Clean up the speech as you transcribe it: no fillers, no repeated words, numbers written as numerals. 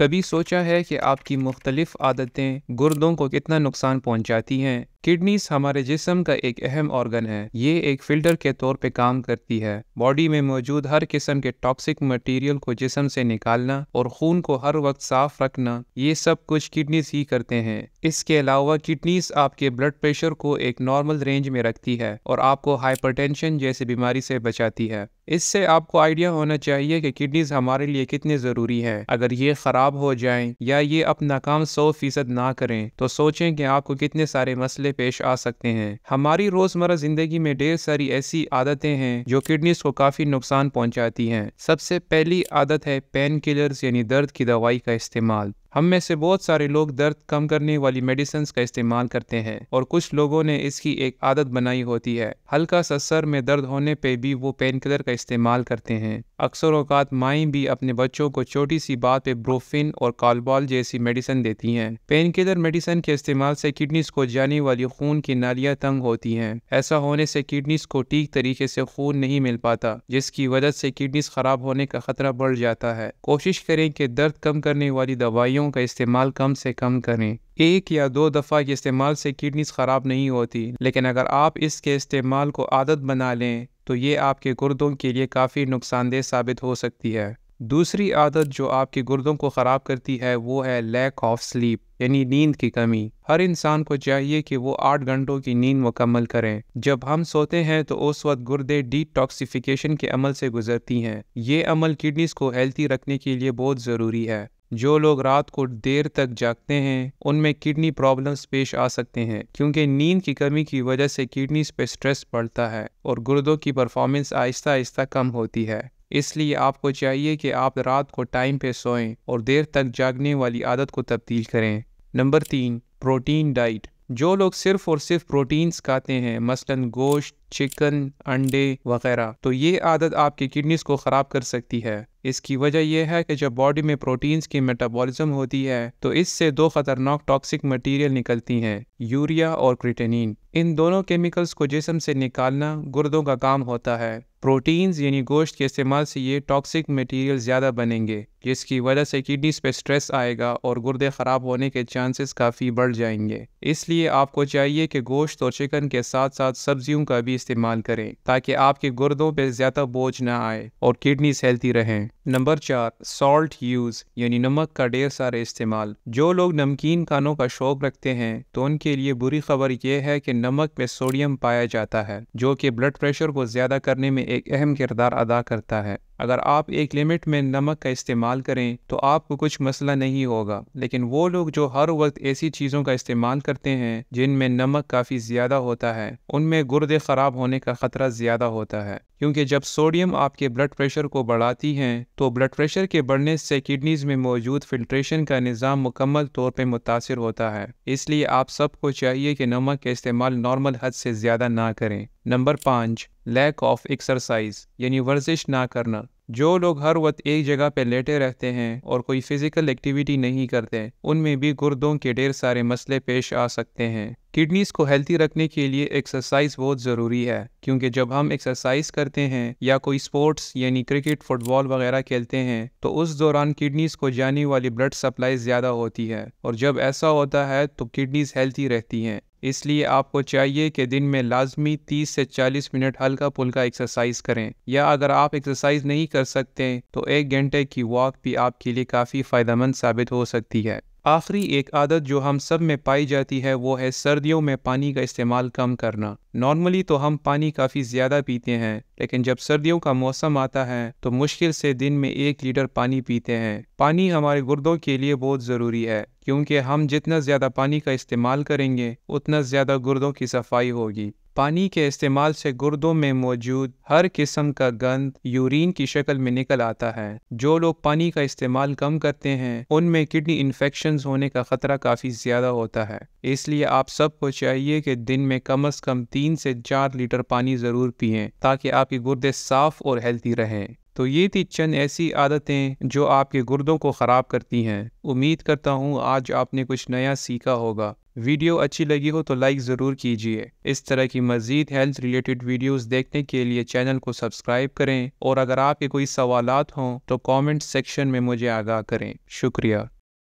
کبھی سوچا ہے کہ آپ کی مختلف عادتیں گردوں کو کتنا نقصان پہنچاتی ہیں؟ کڈنیز ہمارے جسم کا ایک اہم آرگن ہے۔ یہ ایک فلٹر کے طور پہ کام کرتی ہے۔ باڈی میں موجود ہر قسم کے ٹاکسک مٹیریل کو جسم سے نکالنا اور خون کو ہر وقت صاف رکھنا، یہ سب کچھ کڈنیز ہی کرتے ہیں۔ اس کے علاوہ کڈنیز آپ کے بلڈ پریشر کو ایک نارمل رینج میں رکھتی ہے اور آپ کو ہائپر ٹینشن جیسی بیماری سے بچاتی ہے۔ اس سے آپ کو آئیڈیا ہونا چاہیے کہ کڈنیز ہمارے لیے کتنے ضروری ہے۔ اگر یہ خراب ہو جائیں یا یہ اپنا کام 100% نہ کریں تو سوچیں کہ آپ کو کتنے سارے مسئلے پیش آ سکتے ہیں۔ ہماری روزمرہ زندگی میں ڈھیر ساری ایسی عادتیں ہیں جو کڈنیز کو کافی نقصان پہنچاتی ہیں۔ سب سے پہلی عادت ہے پین کلرز یعنی درد کی دوائی کا استعمال۔ ہم میں سے بہت سارے لوگ درد کم کرنے والی میڈیسنز کا استعمال کرتے ہیں اور کچھ لوگوں نے اس کی ایک عادت بنائی ہوتی ہے۔ ہلکا سا سر میں درد ہونے پہ بھی وہ پین کلر کا استعمال کرتے ہیں۔ اکثر اوقات مائیں بھی اپنے بچوں کو چھوٹی سی بات پہ بروفن اور کالبال جیسی میڈیسن دیتی ہیں۔ پین کلر میڈیسن کے استعمال سے کڈنیز کو جانے والی خون کی نالیاں تنگ ہوتی ہیں۔ ایسا ہونے سے کڈنیز کو ٹھیک طریقے سے خون نہیں مل پاتا، جس کی وجہ سے کڈنیز خراب ہونے کا خطرہ بڑھ جاتا ہے۔ کوشش کریں کہ درد کم کرنے والی دوائیوں کا استعمال کم سے کم کریں۔ 1 یا 2 دفعہ کے استعمال سے کڈنیز خراب نہیں ہوتی، لیکن اگر آپ اس کے استعمال کو عادت بنا لیں تو یہ آپ کے گردوں کے لیے کافی نقصان دہ ثابت ہو سکتی ہے۔ دوسری عادت جو آپ کے گردوں کو خراب کرتی ہے وہ ہے لیک آف سلیپ یعنی نیند کی کمی۔ ہر انسان کو چاہیے کہ وہ 8 گھنٹوں کی نیند مکمل کریں۔ جب ہم سوتے ہیں تو اس وقت گردے ڈی ٹاکسیفیکیشن کے عمل سے گزرتی ہیں۔ یہ عمل کڈنیز کو ہیلتھی رکھنے کے لیے بہت ضروری ہے۔ جو لوگ رات کو دیر تک جاگتے ہیں ان میں کڈنی پرابلمز پیش آ سکتے ہیں، کیونکہ نیند کی کمی کی وجہ سے کڈنیز پہ سٹریس بڑھتا ہے اور گردوں کی پرفارمنس آہستہ آہستہ کم ہوتی ہے۔ اس لیے آپ کو چاہیے کہ آپ رات کو ٹائم پہ سوئیں اور دیر تک جاگنے والی عادت کو تبدیل کریں۔ Number 3، protein diet. جو لوگ صرف اور صرف پروٹینز کھاتے ہیں، مثلاً گوشت، چکن، انڈے وغیرہ، تو یہ عادت آپ کی کڈنیز کو خراب کر سکتی ہے۔ اس کی وجہ یہ ہے کہ جب باڈی میں پروٹینز کی میٹابولزم ہوتی ہے تو اس سے 2 خطرناک ٹاکسک مٹیریل نکلتی ہیں، یوریا اور کریٹینین۔ ان دونوں کیمیکلز کو جسم سے نکالنا گردوں کا کام ہوتا ہے۔ پروٹینز یعنی گوشت کے استعمال سے یہ ٹاکسک مٹیریل زیادہ بنیں گے، جس کی وجہ سے کڈنیز پہ سٹریس آئے گا اور گردے خراب ہونے کے چانسز کافی بڑھ جائیں گے۔ اس لیے آپ کو چاہیے کہ گوشت اور چکن کے ساتھ ساتھ سبزیوں کا بھی استعمال کریں تاکہ آپ کے گردوں پہ زیادہ بوجھ نہ آئے اور کڈنیز ہیلتھی رہیں۔ نمبر 4، سالٹ یوز یعنی نمک کا ڈھیر سارا استعمال۔ جو لوگ نمکین کھانوں کا شوق رکھتے ہیں تو ان کے لیے بری خبر یہ ہے کہ نمک میں سوڈیم پایا جاتا ہے، جو کہ بلڈ پریشر کو زیادہ کرنے میں ایک اہم کردار ادا کرتا ہے۔ اگر آپ ایک لمٹ میں نمک کا استعمال کریں تو آپ کو کچھ مسئلہ نہیں ہوگا، لیکن وہ لوگ جو ہر وقت ایسی چیزوں کا استعمال کرتے ہیں جن میں نمک کافی زیادہ ہوتا ہے، ان میں گردے خراب ہونے کا خطرہ زیادہ ہوتا ہے، کیونکہ جب سوڈیم آپ کے بلڈ پریشر کو بڑھاتی ہیں تو بلڈ پریشر کے بڑھنے سے کڈنیز میں موجود فلٹریشن کا نظام مکمل طور پہ متاثر ہوتا ہے۔ اس لیے آپ سب کو چاہیے کہ نمک کا استعمال نارمل حد سے زیادہ نہ کریں۔ نمبر 5، لیک آف ایکسرسائز یعنی ورزش نہ کرنا۔ جو لوگ ہر وقت ایک جگہ پہ لیٹے رہتے ہیں اور کوئی فزیکل ایکٹیویٹی نہیں کرتے، ان میں بھی گردوں کے ڈھیر سارے مسئلے پیش آ سکتے ہیں۔ کڈنیز کو ہیلتھی رکھنے کے لیے ایکسرسائز بہت ضروری ہے، کیونکہ جب ہم ایکسرسائز کرتے ہیں یا کوئی سپورٹس یعنی کرکٹ، فٹ بال وغیرہ کھیلتے ہیں تو اس دوران کڈنیز کو جانے والی بلڈ سپلائی زیادہ ہوتی ہے، اور جب ایسا ہوتا ہے تو کڈنیز ہیلتھی رہتی ہیں۔ اس لیے آپ کو چاہیے کہ دن میں لازمی 30 سے 40 منٹ ہلکا پھلکا ایکسرسائز کریں، یا اگر آپ ایکسرسائز نہیں کر سکتے تو 1 گھنٹے کی واک بھی آپ کے لیے کافی فائدہ مند ثابت ہو سکتی ہے۔ آخری ایک عادت جو ہم سب میں پائی جاتی ہے وہ ہے سردیوں میں پانی کا استعمال کم کرنا۔ نارملی تو ہم پانی کافی زیادہ پیتے ہیں، لیکن جب سردیوں کا موسم آتا ہے تو مشکل سے دن میں 1 لیٹر پانی پیتے ہیں۔ پانی ہمارے گردوں کے لیے بہت ضروری ہے، کیونکہ ہم جتنا زیادہ پانی کا استعمال کریں گے اتنا زیادہ گردوں کی صفائی ہوگی۔ پانی کے استعمال سے گردوں میں موجود ہر قسم کا گند یورین کی شکل میں نکل آتا ہے۔ جو لوگ پانی کا استعمال کم کرتے ہیں ان میں کڈنی انفیکشنز ہونے کا خطرہ کافی زیادہ ہوتا ہے۔ اس لیے آپ سب کو چاہیے کہ دن میں کم از کم 3 سے 4 لیٹر پانی ضرور پئیں تاکہ آپ کے گردے صاف اور ہیلتھی رہیں۔ تو یہ تھی چند ایسی عادتیں جو آپ کے گردوں کو خراب کرتی ہیں۔ امید کرتا ہوں آج آپ نے کچھ نیا سیکھا ہوگا۔ ویڈیو اچھی لگی ہو تو لائک ضرور کیجیے۔ اس طرح کی مزید ہیلتھ ریلیٹڈ ویڈیوز دیکھنے کے لیے چینل کو سبسکرائب کریں، اور اگر آپ کے کوئی سوالات ہوں تو کامنٹ سیکشن میں مجھے آگاہ کریں۔ شکریہ۔